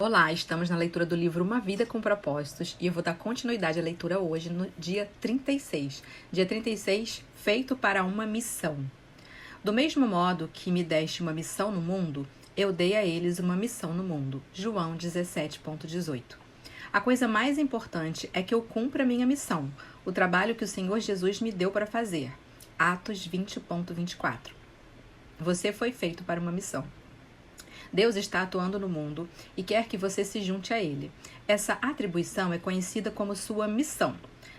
Olá, estamos na leitura do livro Uma Vida com Propósitos e eu vou dar continuidade à leitura hoje no dia 36. Dia 36, feito para uma missão. Do mesmo modo que me deste uma missão no mundo, eu dei a eles uma missão no mundo. João 17,18. A coisa mais importante é que eu cumpra a minha missão, o trabalho que o Senhor Jesus me deu para fazer. Atos 20,24. Você foi feito para uma missão. Deus está atuando no mundo e quer que você se junte a Ele. Essa atribuição é conhecida como sua missão.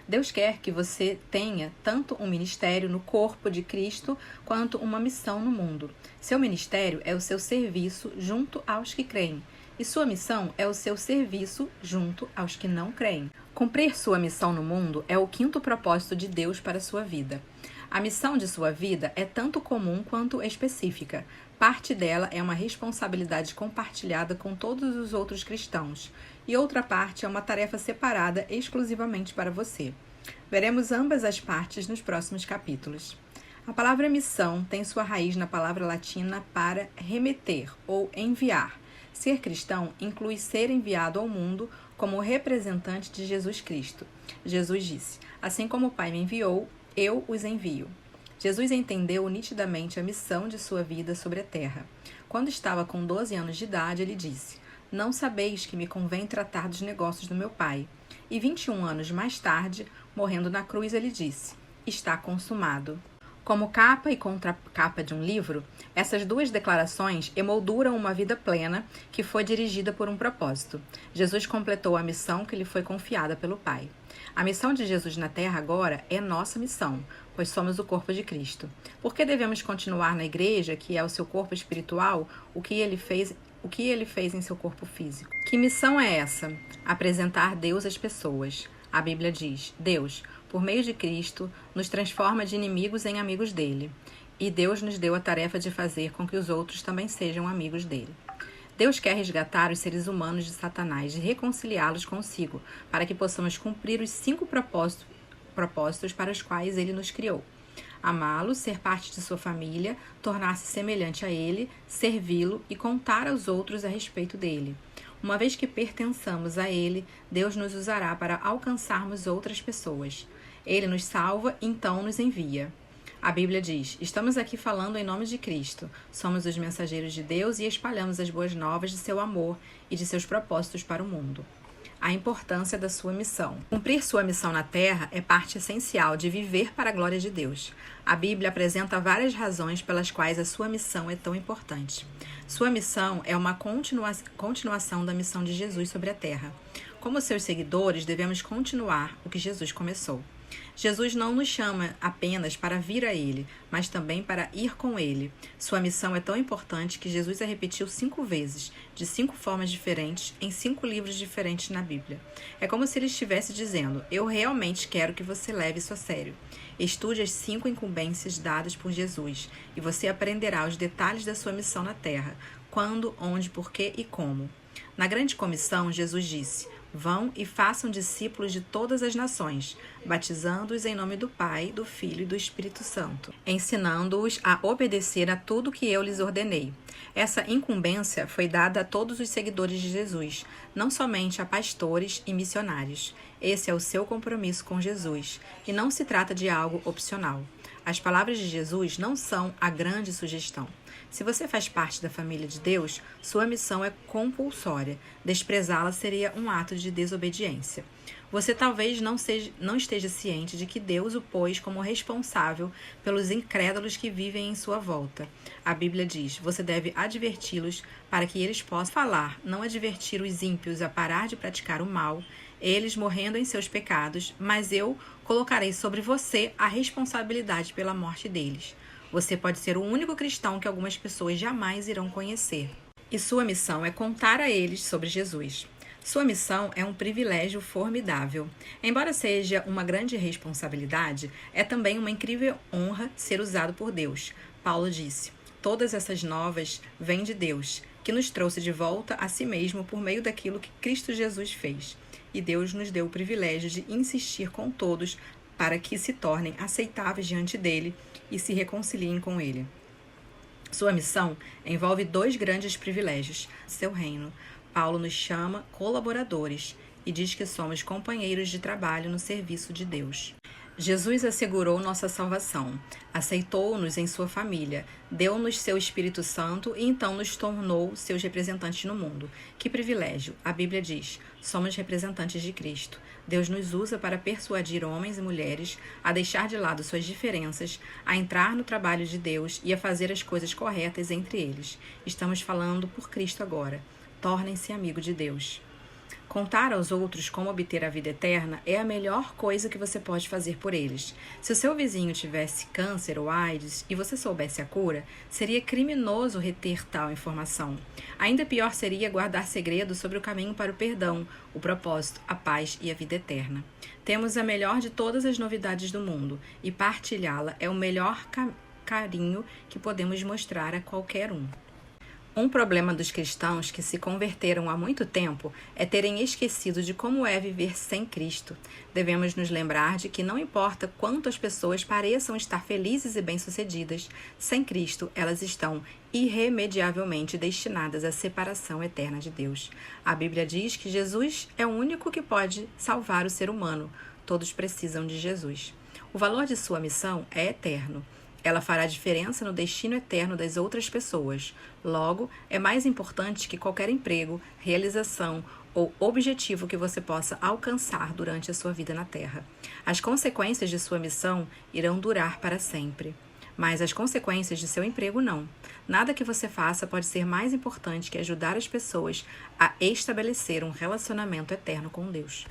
Deus quer que você tenha tanto um ministério no corpo de Cristo quanto uma missão no mundo. Seu ministério é o seu serviço junto aos que creem, e sua missão é o seu serviço junto aos que não creem. Cumprir sua missão no mundo é o quinto propósito de Deus para a sua vida. A missão de sua vida é tanto comum quanto específica. Parte dela é uma responsabilidade compartilhada com todos os outros cristãos, e outra parte é uma tarefa separada exclusivamente para você. Veremos ambas as partes nos próximos capítulos. A palavra missão tem sua raiz na palavra latina para remeter ou enviar. Ser cristão inclui ser enviado ao mundo como representante de Jesus Cristo. Jesus disse: "Assim como o Pai me enviou, eu os envio." Jesus entendeu nitidamente a missão de sua vida sobre a terra. Quando estava com 12 anos de idade, ele disse: "Não sabeis que me convém tratar dos negócios do meu Pai." E 21 anos mais tarde, morrendo na cruz, ele disse: "Está consumado." Como capa e contracapa de um livro, essas duas declarações emolduram uma vida plena que foi dirigida por um propósito. Jesus completou a missão que lhe foi confiada pelo Pai. A missão de Jesus na Terra agora é nossa missão, pois somos o corpo de Cristo. Por que devemos continuar na igreja, que é o seu corpo espiritual, o que ele fez em seu corpo físico? Que missão é essa? Apresentar Deus às pessoas. A Bíblia diz: Deus, por meio de Cristo, nos transforma de inimigos em amigos dele. E Deus nos deu a tarefa de fazer com que os outros também sejam amigos dele. Deus quer resgatar os seres humanos de Satanás e reconciliá-los consigo, para que possamos cumprir os 5 propósitos para os quais ele nos criou: amá-lo, ser parte de sua família, tornar-se semelhante a ele, servi-lo e contar aos outros a respeito dele. Uma vez que pertençamos a ele, Deus nos usará para alcançarmos outras pessoas. Ele nos salva, então nos envia. A Bíblia diz: estamos aqui falando em nome de Cristo. Somos os mensageiros de Deus e espalhamos as boas novas de seu amor e de seus propósitos para o mundo. A importância da sua missão. Cumprir sua missão na Terra é parte essencial de viver para a glória de Deus. A Bíblia apresenta várias razões pelas quais a sua missão é tão importante. Sua missão é uma continuação da missão de Jesus sobre a Terra. Como seus seguidores, devemos continuar o que Jesus começou. Jesus não nos chama apenas para vir a Ele, mas também para ir com Ele. Sua missão é tão importante que Jesus a repetiu 5 vezes, de 5 formas diferentes, em 5 livros diferentes na Bíblia. É como se ele estivesse dizendo: eu realmente quero que você leve isso a sério. Estude as 5 incumbências dadas por Jesus, e você aprenderá os detalhes da sua missão na Terra: quando, onde, porquê e como. Na grande comissão, Jesus disse: vão e façam discípulos de todas as nações, batizando-os em nome do Pai, do Filho e do Espírito Santo, ensinando-os a obedecer a tudo que eu lhes ordenei. Essa incumbência foi dada a todos os seguidores de Jesus, não somente a pastores e missionários. Esse é o seu compromisso com Jesus, e não se trata de algo opcional. As palavras de Jesus não são a grande sugestão. Se você faz parte da família de Deus, sua missão é compulsória. Desprezá-la seria um ato de desobediência. Você talvez não esteja ciente de que Deus o pôs como responsável pelos incrédulos que vivem em sua volta. A Bíblia diz: você deve adverti-los para que eles possam falar, não advertir os ímpios a parar de praticar o mal, eles morrendo em seus pecados, mas eu colocarei sobre você a responsabilidade pela morte deles. Você pode ser o único cristão que algumas pessoas jamais irão conhecer. E sua missão é contar a eles sobre Jesus. Sua missão é um privilégio formidável. Embora seja uma grande responsabilidade, é também uma incrível honra ser usado por Deus. Paulo disse: todas essas novas vêm de Deus, que nos trouxe de volta a si mesmo por meio daquilo que Cristo Jesus fez. E Deus nos deu o privilégio de insistir com todos para que se tornem aceitáveis diante dele e se reconciliem com ele. Sua missão envolve 2 grandes privilégios: seu reino. Paulo nos chama colaboradores e diz que somos companheiros de trabalho no serviço de Deus. Jesus assegurou nossa salvação, aceitou-nos em sua família, deu-nos seu Espírito Santo e então nos tornou seus representantes no mundo. Que privilégio! A Bíblia diz: somos representantes de Cristo. Deus nos usa para persuadir homens e mulheres a deixar de lado suas diferenças, a entrar no trabalho de Deus e a fazer as coisas corretas entre eles. Estamos falando por Cristo agora. Tornem-se amigo de Deus. Contar aos outros como obter a vida eterna é a melhor coisa que você pode fazer por eles. Se o seu vizinho tivesse câncer ou AIDS e você soubesse a cura, seria criminoso reter tal informação. Ainda pior seria guardar segredo sobre o caminho para o perdão, o propósito, a paz e a vida eterna. Temos a melhor de todas as novidades do mundo e partilhá-la é o melhor carinho que podemos mostrar a qualquer um. Um problema dos cristãos que se converteram há muito tempo é terem esquecido de como é viver sem Cristo. Devemos nos lembrar de que não importa quanto as pessoas pareçam estar felizes e bem-sucedidas, sem Cristo elas estão irremediavelmente destinadas à separação eterna de Deus. A Bíblia diz que Jesus é o único que pode salvar o ser humano. Todos precisam de Jesus. O valor de sua missão é eterno. Ela fará diferença no destino eterno das outras pessoas. Logo, é mais importante que qualquer emprego, realização ou objetivo que você possa alcançar durante a sua vida na Terra. As consequências de sua missão irão durar para sempre, mas as consequências de seu emprego não. Nada que você faça pode ser mais importante que ajudar as pessoas a estabelecer um relacionamento eterno com Deus.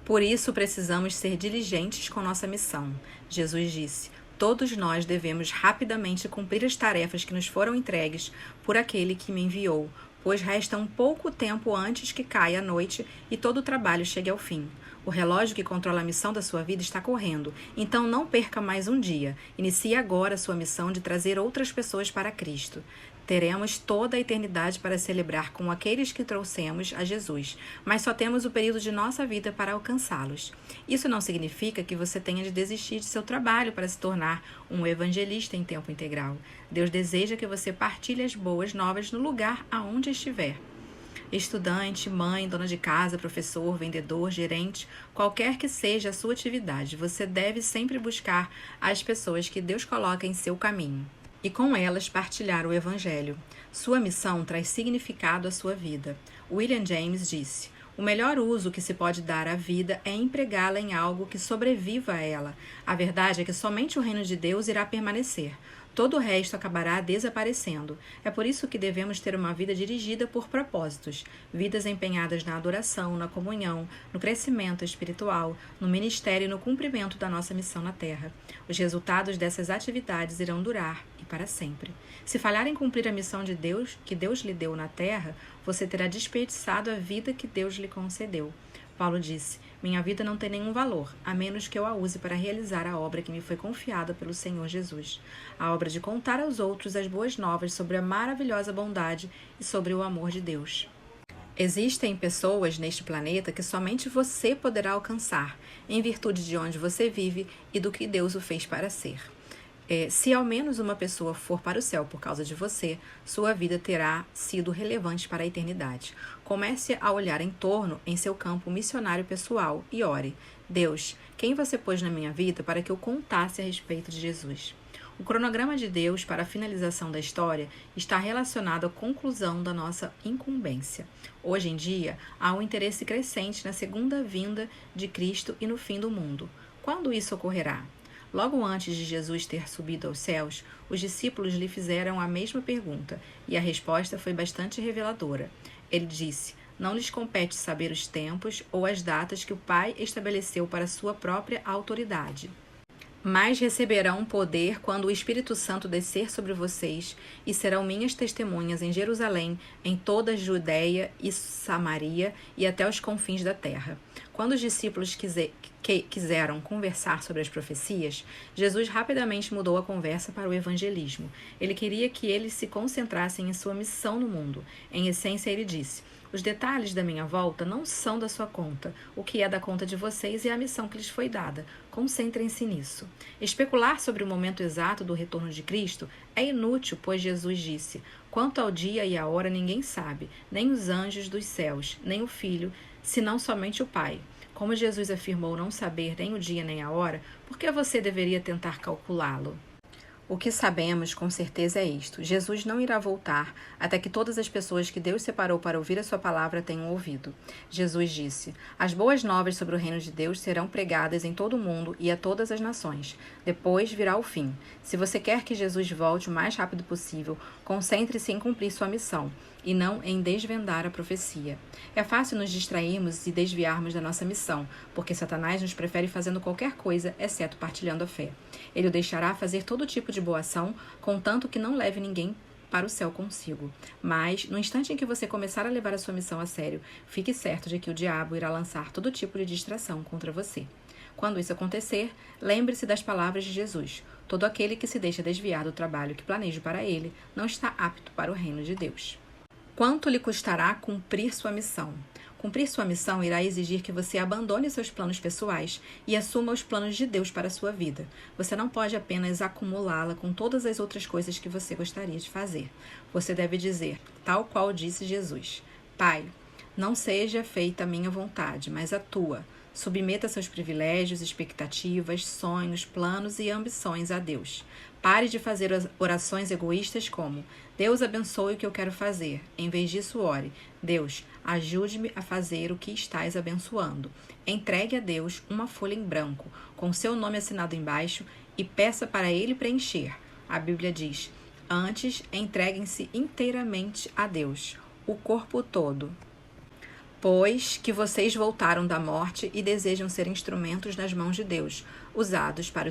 Por isso, precisamos ser diligentes com nossa missão. Jesus disse: todos nós devemos rapidamente cumprir as tarefas que nos foram entregues por aquele que me enviou, pois resta um pouco tempo antes que caia a noite e todo o trabalho chegue ao fim. O relógio que controla a missão da sua vida está correndo, então não perca mais um dia. Inicie agora a sua missão de trazer outras pessoas para Cristo. Teremos toda a eternidade para celebrar com aqueles que trouxemos a Jesus, mas só temos o período de nossa vida para alcançá-los. Isso não significa que você tenha de desistir de seu trabalho para se tornar um evangelista em tempo integral. Deus deseja que você partilhe as boas novas no lugar aonde estiver. Estudante, mãe, dona de casa, professor, vendedor, gerente, qualquer que seja a sua atividade, você deve sempre buscar as pessoas que Deus coloca em seu caminho e com elas partilhar o Evangelho. Sua missão traz significado à sua vida. William James disse: o melhor uso que se pode dar à vida é empregá-la em algo que sobreviva a ela. A verdade é que somente o reino de Deus irá permanecer. Todo o resto acabará desaparecendo. É por isso que devemos ter uma vida dirigida por propósitos, vidas empenhadas na adoração, na comunhão, no crescimento espiritual, no ministério e no cumprimento da nossa missão na Terra. Os resultados dessas atividades irão durar e para sempre. Se falhar em cumprir a missão de Deus, que Deus lhe deu na Terra, você terá desperdiçado a vida que Deus lhe concedeu. Paulo disse: minha vida não tem nenhum valor, a menos que eu a use para realizar a obra que me foi confiada pelo Senhor Jesus. A obra de contar aos outros as boas novas sobre a maravilhosa bondade e sobre o amor de Deus. Existem pessoas neste planeta que somente você poderá alcançar, em virtude de onde você vive e do que Deus o fez para ser. Se ao menos uma pessoa for para o céu por causa de você, sua vida terá sido relevante para a eternidade. Comece a olhar em torno em seu campo missionário pessoal e ore: Deus, quem você pôs na minha vida para que eu contasse a respeito de Jesus? O cronograma de Deus para a finalização da história está relacionado à conclusão da nossa incumbência. Hoje em dia, há um interesse crescente na segunda vinda de Cristo e no fim do mundo. Quando isso ocorrerá? Logo antes de Jesus ter subido aos céus, os discípulos lhe fizeram a mesma pergunta, e a resposta foi bastante reveladora. Ele disse: não lhes compete saber os tempos ou as datas que o Pai estabeleceu para sua própria autoridade. Mas receberão poder quando o Espírito Santo descer sobre vocês, e serão minhas testemunhas em Jerusalém, em toda a Judeia e Samaria e até os confins da terra. Quando os discípulos quiseram conversar sobre as profecias, Jesus rapidamente mudou a conversa para o evangelismo. Ele queria que eles se concentrassem em sua missão no mundo. Em essência, ele disse: Os detalhes da minha volta não são da sua conta. O que é da conta de vocês é a missão que lhes foi dada. Concentrem-se nisso. Especular sobre o momento exato do retorno de Cristo é inútil, pois Jesus disse: quanto ao dia e à hora ninguém sabe, nem os anjos dos céus, nem o Filho, senão somente o Pai. Como Jesus afirmou não saber nem o dia nem a hora, por que você deveria tentar calculá-lo? O que sabemos com certeza é isto: Jesus não irá voltar até que todas as pessoas que Deus separou para ouvir a sua palavra tenham ouvido. Jesus disse: as boas novas sobre o reino de Deus serão pregadas em todo o mundo e a todas as nações. Depois virá o fim. Se você quer que Jesus volte o mais rápido possível, concentre-se em cumprir sua missão e não em desvendar a profecia. É fácil nos distrairmos e desviarmos da nossa missão, porque Satanás nos prefere fazendo qualquer coisa, exceto partilhando a fé. Ele o deixará fazer todo tipo de boa ação, contanto que não leve ninguém para o céu consigo. Mas, no instante em que você começar a levar a sua missão a sério, fique certo de que o diabo irá lançar todo tipo de distração contra você. Quando isso acontecer, lembre-se das palavras de Jesus: todo aquele que se deixa desviar do trabalho que planejo para ele não está apto para o reino de Deus. Quanto lhe custará cumprir sua missão? Cumprir sua missão irá exigir que você abandone seus planos pessoais e assuma os planos de Deus para a sua vida. Você não pode apenas acumulá-la com todas as outras coisas que você gostaria de fazer. Você deve dizer, tal qual disse Jesus: Pai, não seja feita a minha vontade, mas a tua. Submeta seus privilégios, expectativas, sonhos, planos e ambições a Deus. Pare de fazer orações egoístas como: Deus abençoe o que eu quero fazer. Em vez disso, ore: Deus, ajude-me a fazer o que estás abençoando. Entregue a Deus uma folha em branco, com seu nome assinado embaixo, e peça para ele preencher. A Bíblia diz: antes, entreguem-se inteiramente a Deus, o corpo todo. Pois que vocês voltaram da morte e desejam ser instrumentos nas mãos de Deus, usados para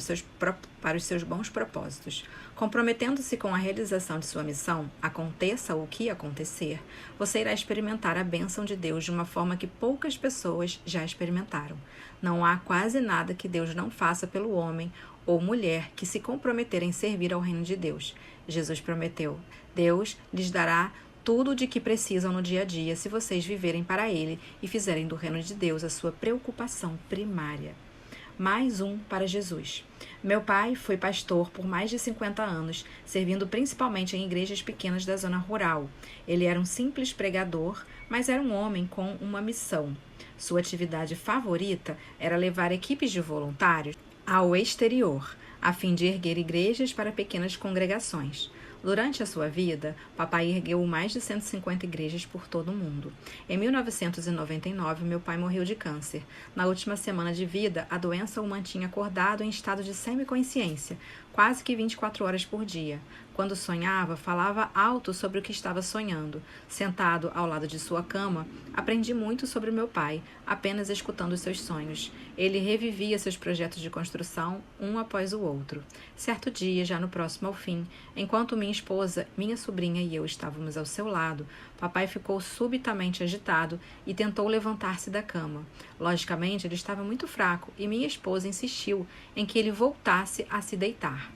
os seus bons propósitos. Comprometendo-se com a realização de sua missão, aconteça o que acontecer, você irá experimentar a bênção de Deus de uma forma que poucas pessoas já experimentaram. Não há quase nada que Deus não faça pelo homem ou mulher que se comprometer em servir ao reino de Deus. Jesus prometeu: Deus lhes dará tudo de que precisam no dia a dia se vocês viverem para Ele e fizerem do reino de Deus a sua preocupação primária. Mais um para Jesus. Meu pai foi pastor por mais de 50 anos, servindo principalmente em igrejas pequenas da zona rural. Ele era um simples pregador, mas era um homem com uma missão. Sua atividade favorita era levar equipes de voluntários ao exterior, a fim de erguer igrejas para pequenas congregações. Durante a sua vida, papai ergueu mais de 150 igrejas por todo o mundo. Em 1999, meu pai morreu de câncer. Na última semana de vida, a doença o mantinha acordado em estado de semiconsciência, quase que 24 horas por dia. Quando sonhava, falava alto sobre o que estava sonhando. Sentado ao lado de sua cama, aprendi muito sobre meu pai, apenas escutando seus sonhos. Ele revivia seus projetos de construção, um após o outro. Certo dia, já no próximo ao fim, enquanto minha esposa, minha sobrinha e eu estávamos ao seu lado, papai ficou subitamente agitado e tentou levantar-se da cama. Logicamente, ele estava muito fraco e minha esposa insistiu em que ele voltasse a se deitar.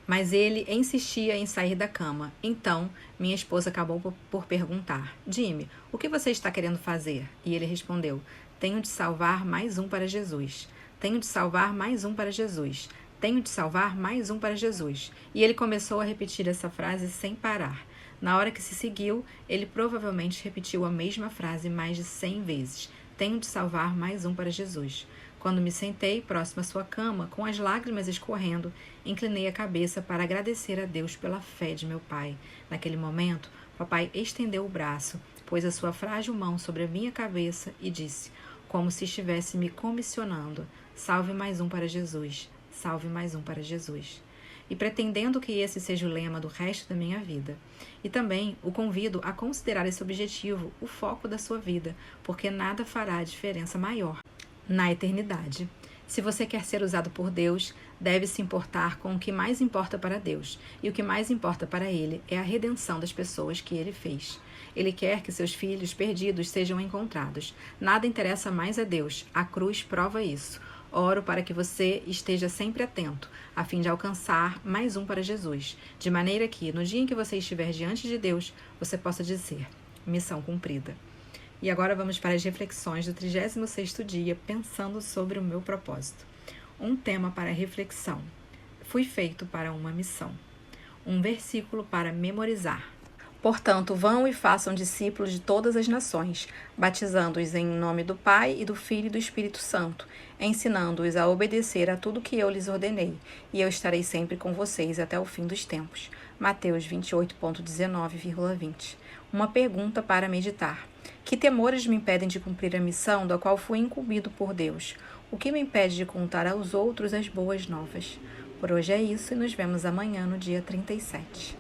Mas ele insistia em sair da cama. Então, minha esposa acabou por perguntar: Jimmy, o que você está querendo fazer? E ele respondeu: tenho de salvar mais um para Jesus. Tenho de salvar mais um para Jesus. Tenho de salvar mais um para Jesus. E ele começou a repetir essa frase sem parar. Na hora que se seguiu, ele provavelmente repetiu a mesma frase mais de 100 vezes. Tenho de salvar mais um para Jesus. Quando me sentei próximo à sua cama, com as lágrimas escorrendo, inclinei a cabeça para agradecer a Deus pela fé de meu pai. Naquele momento, papai estendeu o braço, pôs a sua frágil mão sobre a minha cabeça e disse, como se estivesse me comissionando: salve mais um para Jesus, salve mais um para Jesus. E pretendendo que esse seja o lema do resto da minha vida. E também o convido a considerar esse objetivo o foco da sua vida, porque nada fará diferença maior na eternidade. Se você quer ser usado por Deus, deve se importar com o que mais importa para Deus. E o que mais importa para Ele é a redenção das pessoas que Ele fez. Ele quer que seus filhos perdidos sejam encontrados. Nada interessa mais a Deus. A cruz prova isso. Oro para que você esteja sempre atento, a fim de alcançar mais um para Jesus, de maneira que, no dia em que você estiver diante de Deus, você possa dizer: missão cumprida. E agora vamos para as reflexões do 36º dia, pensando sobre o meu propósito. Um tema para reflexão. Fui feito para uma missão. Um versículo para memorizar. Portanto, vão e façam discípulos de todas as nações, batizando-os em nome do Pai e do Filho e do Espírito Santo, ensinando-os a obedecer a tudo que eu lhes ordenei, e eu estarei sempre com vocês até o fim dos tempos. Mateus 28,19,20. Uma pergunta para meditar. Que temores me impedem de cumprir a missão da qual fui incumbido por Deus? O que me impede de contar aos outros as boas novas? Por hoje é isso e nos vemos amanhã no dia 37.